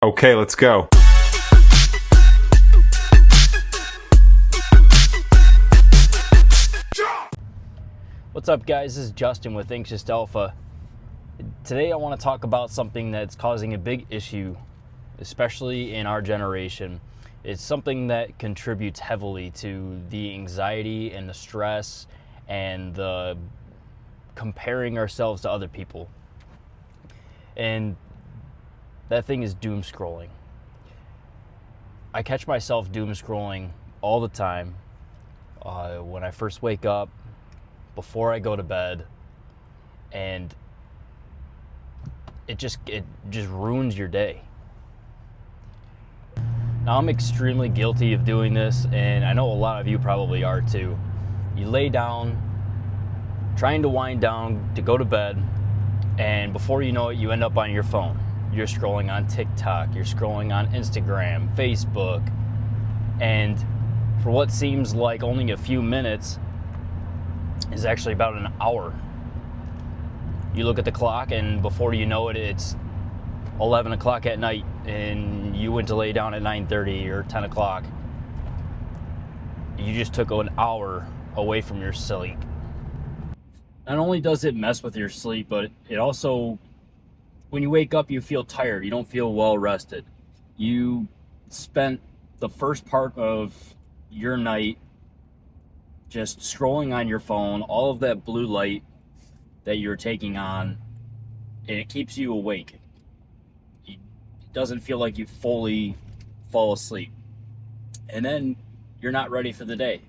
Okay, let's go. What's up, guys? This is Justin with Anxious Alpha. Today I want to talk about something that's causing a big issue, especially in our generation. It's something that contributes heavily to the anxiety and the stress and the comparing ourselves to other people. And that thing is doom scrolling. I catch myself doom scrolling all the time. When I first wake up, before I go to bed, and it just ruins your day. Now, I'm extremely guilty of doing this, and I know a lot of you probably are too. You lay down, trying to wind down to go to bed, and before you know it, you end up on your phone. You're scrolling on TikTok, you're scrolling on Instagram, Facebook, and for what seems like only a few minutes is actually about an hour. You look at the clock, and before you know it, it's 11 o'clock at night, and you went to lay down at 9:30 or 10 o'clock. You just took an hour away from your sleep. Not only does it mess with your sleep, but it also, when you wake up, you feel tired. You don't feel well rested. You spent the first part of your night just scrolling on your phone, all of that blue light that you're taking on, and it keeps you awake. It doesn't feel like you fully fall asleep. And then you're not ready for the day.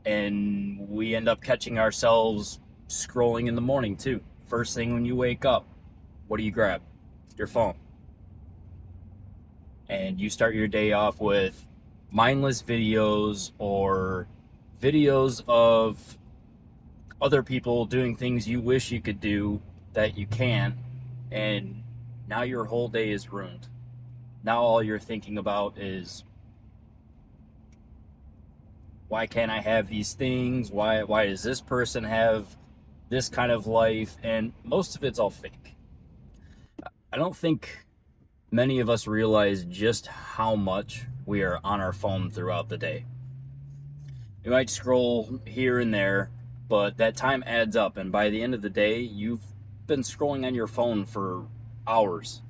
And we end up catching ourselves scrolling in the morning too. First thing when you wake up, what do you grab? Your phone. And you start your day off with mindless videos or videos of other people doing things you wish you could do that you can't, and now your whole day is ruined. Now all you're thinking about is, why can't I have these things? Why does this person have this kind of life? And most of it's all fake. I don't think many of us realize just how much we are on our phone throughout the day. You might scroll here and there, but that time adds up, and by the end of the day, you've been scrolling on your phone for hours.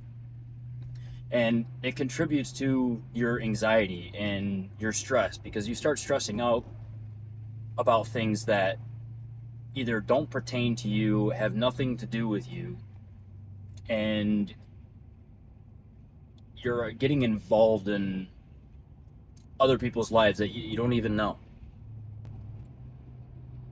And it contributes to your anxiety and your stress, because you start stressing out about things that either don't pertain to you, have nothing to do with you, and you're getting involved in other people's lives that you don't even know.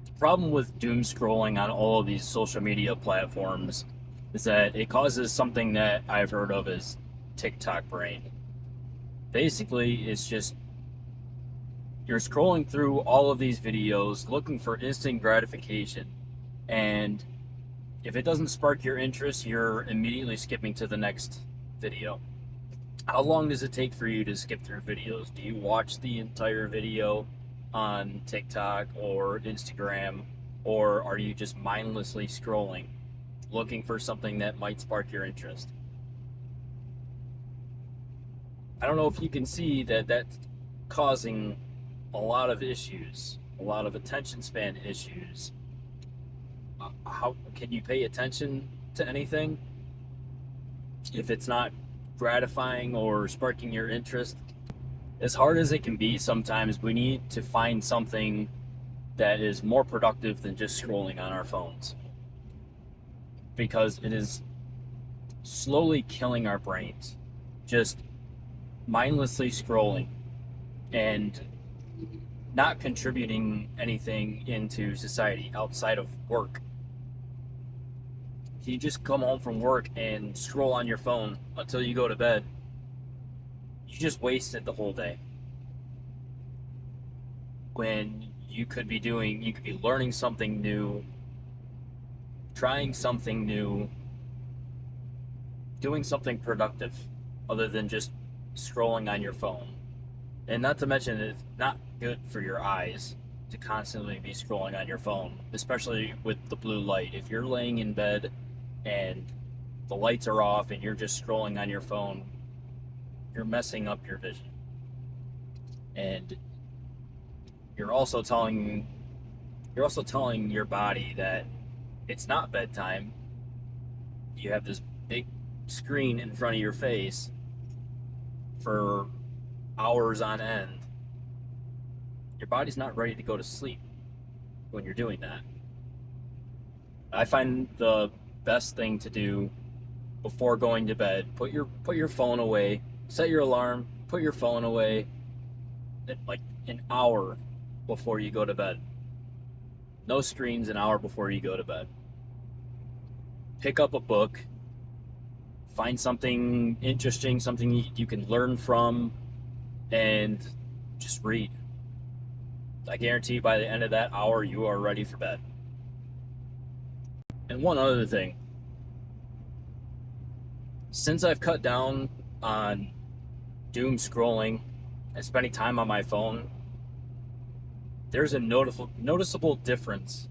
The problem with doom scrolling on all of these social media platforms is that it causes something that I've heard of as TikTok brain. Basically, it's just you're scrolling through all of these videos looking for instant gratification, and if it doesn't spark your interest, you're immediately skipping to the next video. How long does it take for you to skip through videos? Do you watch the entire video on TikTok or Instagram, or are you just mindlessly scrolling, looking for something that might spark your interest? I don't know if you can see that that's causing a lot of issues, a lot of attention span issues. How can you pay attention to anything if it's not gratifying or sparking your interest? As hard as it can be, sometimes we need to find something that is more productive than just scrolling on our phones, because it is slowly killing our brains, just mindlessly scrolling and not contributing anything into society outside of work. If you just come home from work and scroll on your phone until you go to bed, you just wasted the whole day. When you could be learning something new, trying something new, doing something productive other than just scrolling on your phone. And not to mention, it's not good for your eyes to constantly be scrolling on your phone, especially with the blue light. If you're laying in bed and the lights are off and you're just scrolling on your phone, you're messing up your vision. And you're also telling your body that it's not bedtime. You have this big screen in front of your face for hours on end. Your body's not ready to go to sleep when you're doing that. I find the best thing to do before going to bed, put your phone away, set your alarm, put your phone away like an hour before you go to bed. No screens an hour before you go to bed. Pick up a book, find something interesting, something you can learn from, and just read. I guarantee by the end of that hour, you are ready for bed. And one other thing, since I've cut down on doom scrolling and spending time on my phone, there's a noticeable difference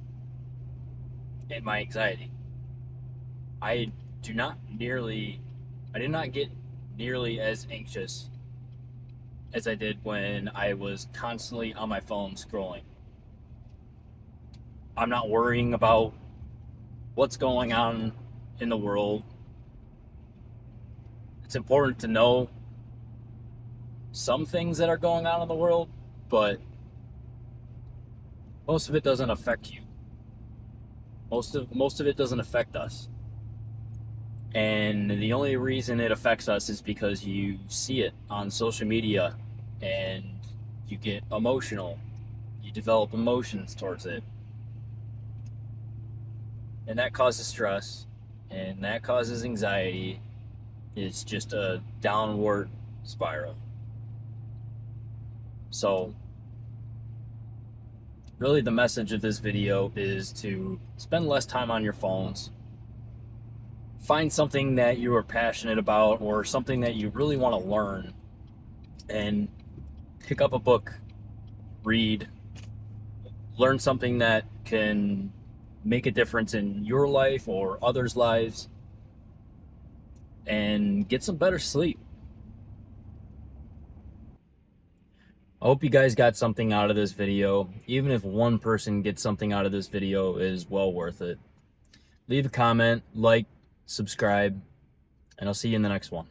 in my anxiety. I did not get nearly as anxious as I did when I was constantly on my phone scrolling. I'm not worrying about what's going on in the world. It's important to know some things that are going on in the world, but most of it doesn't affect you. Most of it doesn't affect us. And the only reason it affects us is because you see it on social media and you get emotional. You develop emotions towards it. And that causes stress, and that causes anxiety. It's just a downward spiral. So, really the message of this video is to spend less time on your phones. Find something that you are passionate about or something that you really want to learn, and pick up a book, read, learn something that can make a difference in your life or others' lives, and get some better sleep. I hope you guys got something out of this video. Even if one person gets something out of this video, is well worth it. Leave a comment, like, subscribe, and I'll see you in the next one.